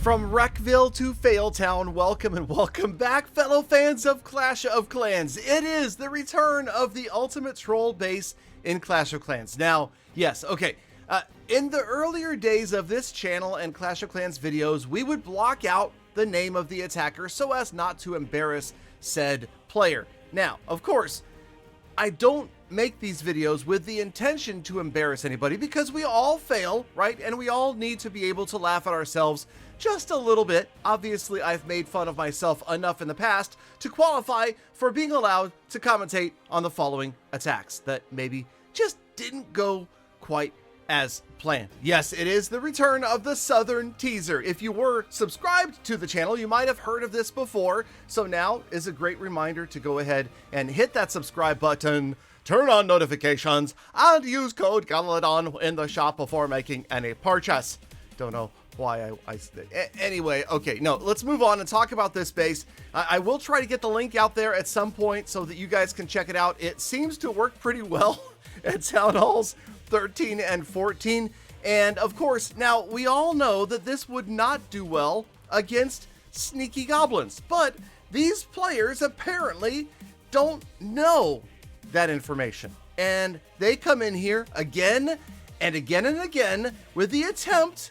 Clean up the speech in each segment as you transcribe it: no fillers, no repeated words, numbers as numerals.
From Wreckville to Failtown, welcome and welcome back, fellow fans of Clash of Clans. It is the return of the ultimate troll base in Clash of Clans. Now, yes, okay, in the earlier days of this channel and Clash of Clans videos, we would block out the name of the attacker so as not to embarrass said player. Now, of course, I don't make these videos with the intention to embarrass anybody because we all fail, right? And we all need to be able to laugh at ourselves just a little bit. Obviously, I've made fun of myself enough in the past to qualify for being allowed to commentate on the following attacks that maybe just didn't go quite as planned. Yes, it is the return of the Southern Teaser. If you were subscribed to the channel, you might have heard of this before. So now is a great reminder to go ahead and hit that subscribe button, turn on notifications, and use code Galadon in the shop before making any purchase. Don't know why anyway, okay, no, let's move on and talk about this base. I will try to get the link out there at some point so that you guys can check it out. It seems to work pretty well at Town Halls 13 and 14. And of course, now we all know that this would not do well against sneaky goblins, but these players apparently don't know that information. And they come in here again and again and again with the intent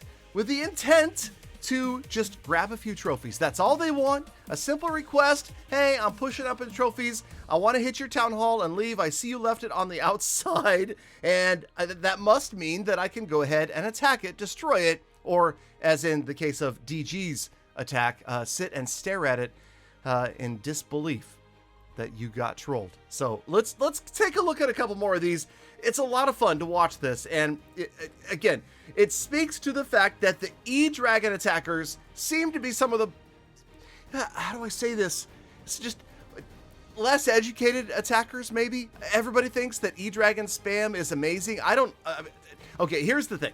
to just grab a few trophies. That's all they want. A simple request. Hey, I'm pushing up in trophies. I want to hit your town hall and leave. I see you left it on the outside. And that must mean that I can go ahead and attack it, destroy it, or as in the case of DG's attack, sit and stare at it in disbelief that you got trolled. So let's take a look at a couple more of these. It's a lot of fun to watch this, and again, it speaks to the fact that the E-Dragon attackers seem to be some of the, how do I say this? It's just less educated attackers, maybe. Everybody thinks that E-Dragon spam is amazing. I don't, okay, here's the thing.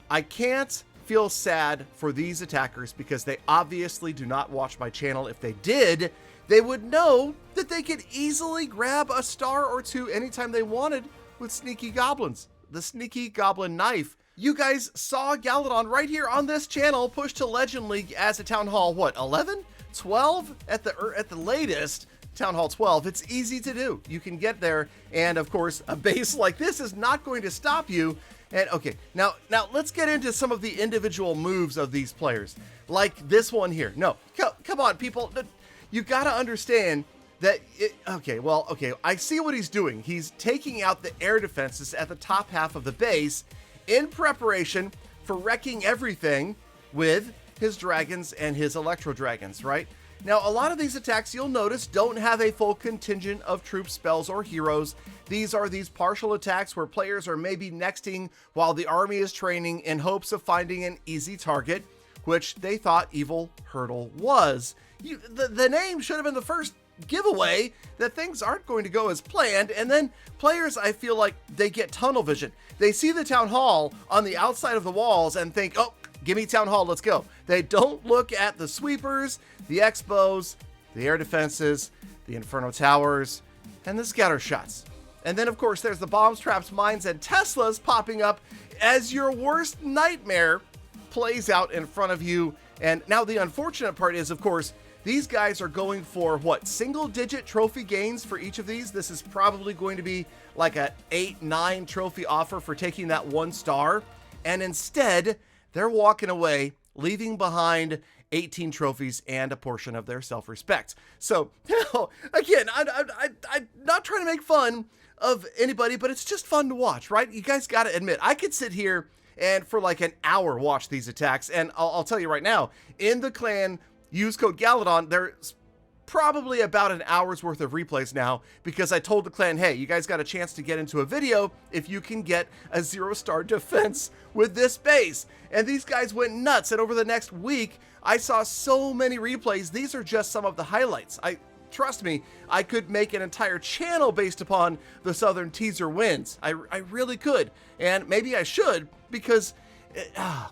I can't feel sad for these attackers because they obviously do not watch my channel. If they did, they would know that they could easily grab a star or two anytime they wanted with sneaky goblins. The sneaky goblin knife. You guys saw Galadon right here on this channel push to Legend League as a Town Hall, what, 11? 12 at the latest, Town Hall 12. It's easy to do. You can get there, and of course, a base like this is not going to stop you. And okay, now let's get into some of the individual moves of these players, like this one here. No, come on, people. You gotta understand that, okay, I see what he's doing. He's taking out the air defenses at the top half of the base in preparation for wrecking everything with his dragons and his electro dragons, right? Now, a lot of these attacks, you'll notice, don't have a full contingent of troops, spells, or heroes. These are these partial attacks where players are maybe nexting while the army is training in hopes of finding an easy target, which they thought Evil Hurdle was. The name should have been the first giveaway that things aren't going to go as planned, and then players, I feel like they get tunnel vision. They see the town hall on the outside of the walls and think, oh, give me town hall, let's go. They don't look at the sweepers, the expos, the air defenses, the inferno towers, and the scatter shots. And then of course there's the bombs, traps, mines, and Teslas popping up as your worst nightmare plays out in front of you. And now the unfortunate part is, of course, these guys are going for what, single-digit trophy gains for each of these? This is probably going to be like a 8-9 trophy offer for taking that 1 star. And instead, they're walking away, leaving behind 18 trophies and a portion of their self-respect. So, again, I'm not trying to make fun of anybody, but it's just fun to watch, right? You guys got to admit, I could sit here and for like an hour watch these attacks. And I'll tell you right now, in the clan, use code Galadon, there's probably about an hour's worth of replays now because I told the clan, hey, you guys got a chance to get into a video if you can get a 0-star defense with this base. And these guys went nuts. And over the next week, I saw so many replays. These are just some of the highlights. Trust me, I could make an entire channel based upon the Southern Teaser wins. I really could. And maybe I should because,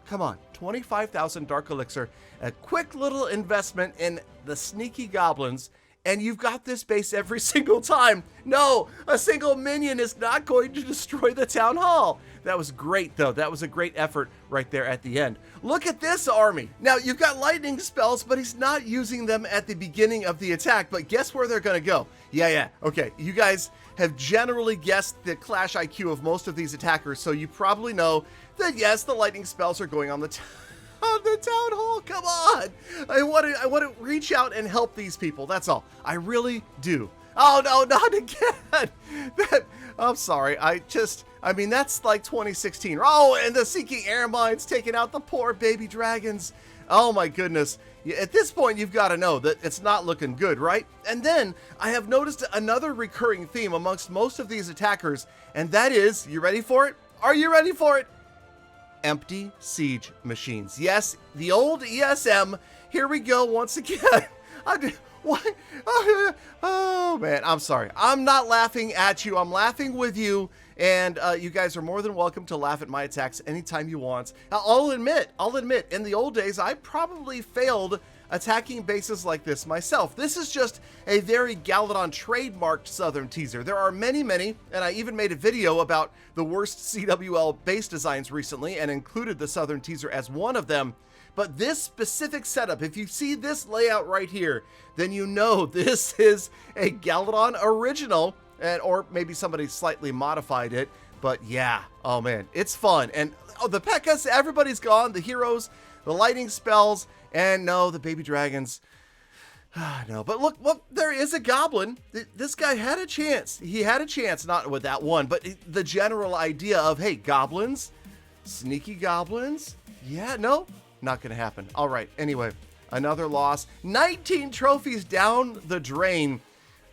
come on, 25,000 Dark Elixir, a quick little investment in the sneaky goblins, and you've got this base every single time. No, a single minion is not going to destroy the town hall. That was great, though. That was a great effort right there at the end. Look at this army. Now, you've got lightning spells, but he's not using them at the beginning of the attack. But guess where they're going to go? Yeah. Okay, you guys have generally guessed the Clash IQ of most of these attackers, so you probably know that, yes, the lightning spells are going on the town hall. Come on. I want to reach out and help these people. That's all. I really do. Oh, no, not again. I'm sorry. I mean, that's like 2016. Oh, and the Seeking Air Mines taking out the poor baby dragons. Oh my goodness. At this point, you've got to know that it's not looking good, right? And then I have noticed another recurring theme amongst most of these attackers, and that is, you ready for it? Are you ready for it? Empty siege machines. Yes, the old ESM. Here we go once again. What? Oh, man, I'm sorry. I'm not laughing at you. I'm laughing with you. And you guys are more than welcome to laugh at my attacks anytime you want. I'll admit, in the old days, I probably failed attacking bases like this myself. This is just a very Galadon trademarked Southern teaser. There are many, and I even made a video about the worst CWL base designs recently and included the Southern teaser as one of them. But this specific setup, if you see this layout right here, then you know this is a Galadon original, or maybe somebody slightly modified it. But yeah, oh man, it's fun. And the P.E.K.K.A.s, everybody's gone. The heroes, the lightning spells, and no, the baby dragons. No, but look, there is a goblin. This guy had a chance. He had a chance, not with that one, but the general idea of, hey, goblins, sneaky goblins. Yeah, no, not going to happen. All right, anyway, another loss. 19 trophies down the drain.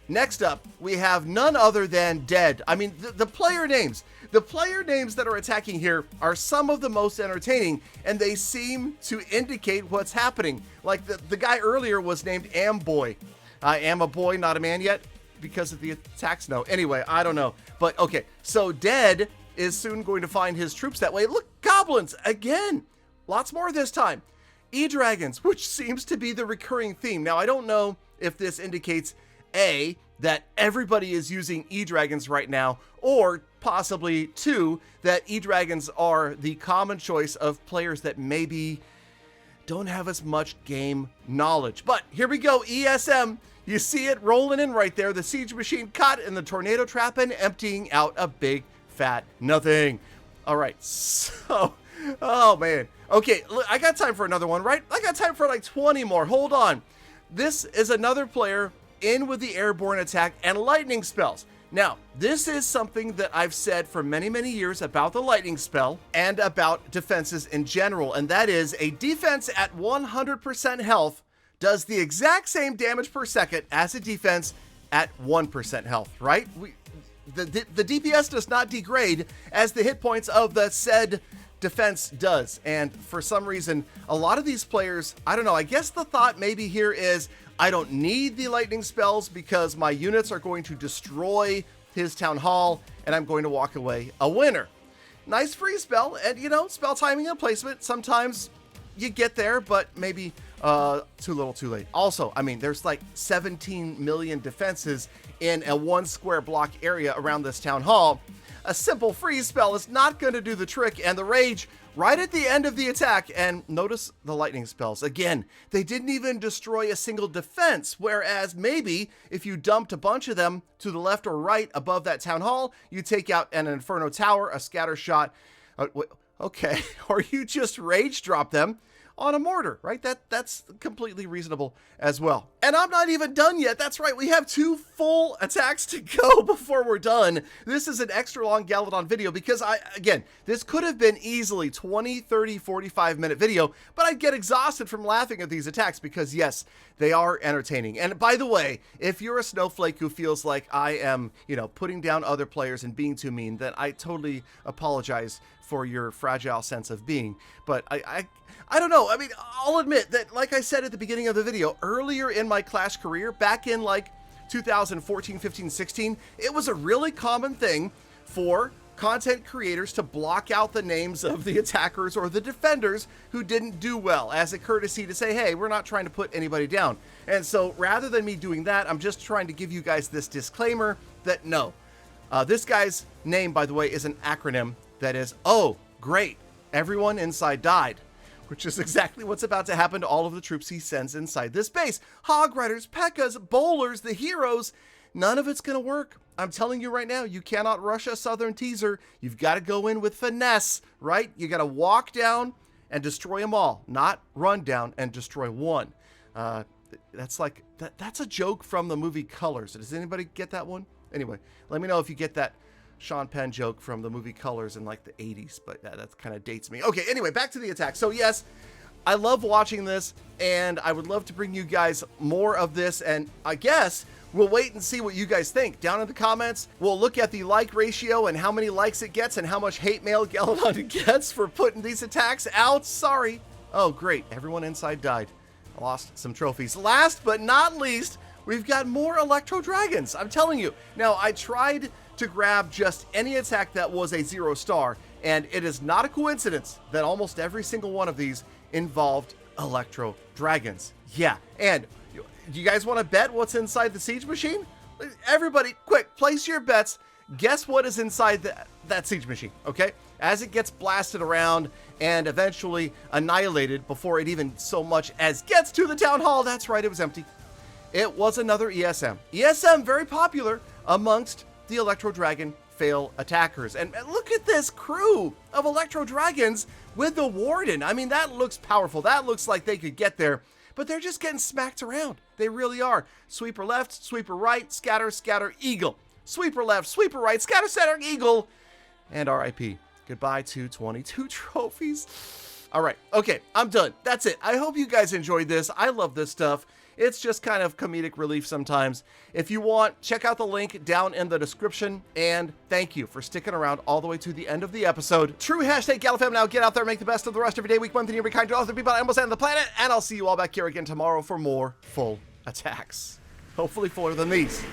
Next up, we have none other than Dead. I mean, the player names. The player names that are attacking here are some of the most entertaining, and they seem to indicate what's happening. Like the guy earlier was named Amboy. I am a boy, not a man yet, because of the attacks. No, anyway, I don't know. But okay, so Dead is soon going to find his troops that way. Look, goblins again. Lots more this time. E-dragons, which seems to be the recurring theme. Now, I don't know if this indicates A, that everybody is using E-dragons right now, or possibly 2, that E-dragons are the common choice of players that maybe don't have as much game knowledge. But here we go, ESM. You see it rolling in right there. The siege machine caught in the tornado trap and emptying out a big fat nothing. All right, so, oh man. Okay, look, I got time for another one, right? I got time for like 20 more. Hold on. This is another player in with the airborne attack and lightning spells. Now, this is something that I've said for many years about the lightning spell and about defenses in general, and that is a defense at 100% health does the exact same damage per second as a defense at 1% health, right? The DPS does not degrade as the hit points of the said defense does, and for some reason, a lot of these players, I don't know, I guess the thought maybe here is, I don't need the lightning spells because my units are going to destroy his town hall and I'm going to walk away a winner. Nice free spell, and you know, spell timing and placement, sometimes you get there, but maybe too little too late. Also, I mean, there's like 17 million defenses in a 1 square block area around this town hall. A simple freeze spell is not going to do the trick, and the rage right at the end of the attack. And notice the lightning spells. Again, they didn't even destroy a single defense, whereas maybe if you dumped a bunch of them to the left or right above that town hall, you take out an Inferno Tower, a scatter shot, okay, or you just rage drop them on a mortar, right? That's completely reasonable as well. And I'm not even done yet. That's right. We have 2 full attacks to go before we're done. This is an extra long Galadon video because again, this could have been easily 20, 30, 45 minute video, but I'd get exhausted from laughing at these attacks because yes, they are entertaining. And by the way, if you're a snowflake who feels like I am, you know, putting down other players and being too mean, then I totally apologize for your fragile sense of being. But I don't know. I mean, I'll admit that, like I said at the beginning of the video, earlier in my Clash career, back in like 2014, 15, 16, it was a really common thing for content creators to block out the names of the attackers or the defenders who didn't do well as a courtesy to say, hey, we're not trying to put anybody down. And so rather than me doing that, I'm just trying to give you guys this disclaimer that no, this guy's name, by the way, is an acronym that is, oh, great, everyone inside died, which is exactly what's about to happen to all of the troops he sends inside this base. Hog Riders, P.E.K.K.A.s, Bowlers, the heroes, none of it's going to work. I'm telling you right now, you cannot rush a Southern teaser. You've got to go in with finesse, right? You got to walk down and destroy them all, not run down and destroy one. That's like, that's a joke from the movie Colors. Does anybody get that one? Anyway, let me know if you get that Sean Penn joke from the movie Colors in like the 80s, but that kind of dates me. Okay, anyway, back to the attack. So yes, I love watching this, and I would love to bring you guys more of this, and I guess we'll wait and see what you guys think. Down in the comments, we'll look at the like ratio and how many likes it gets and how much hate mail Galadon gets for putting these attacks out. Sorry. Oh, great. Everyone inside died. I lost some trophies. Last but not least, we've got more Electro Dragons. I'm telling you. Now, I tried to grab just any attack that was a 0-star, and it is not a coincidence that almost every single one of these involved Electro Dragons. Yeah, and you guys want to bet what's inside the siege machine? Everybody, quick, place your bets. Guess what is inside that siege machine, okay? As it gets blasted around and eventually annihilated before it even so much as gets to the town hall. That's right, it was empty. It was another ESM. ESM, very popular amongst the Electro Dragon fail attackers. And look at this crew of Electro Dragons with the Warden. I mean, that looks powerful. That looks like they could get there, but they're just getting smacked around. They really are. Sweeper left, sweeper right, scatter, scatter, eagle. Sweeper left, sweeper right, scatter, scatter, eagle. And RIP. Goodbye to 22 trophies. All right. Okay, I'm done. That's it. I hope you guys enjoyed this. I love this stuff. It's just kind of comedic relief sometimes. If you want, check out the link down in the description. And thank you for sticking around all the way to the end of the episode. True hashtag GalaFam. Now get out there, make the best of the rest of your day, week, month, and year. Be kind to all the people on almost end of the planet. And I'll see you all back here again tomorrow for more full attacks. Hopefully fuller than these.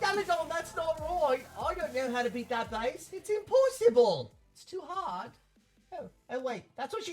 Galadon, that's not right. I don't know how to beat that base. It's impossible. It's too hard. Oh wait, that's what she said.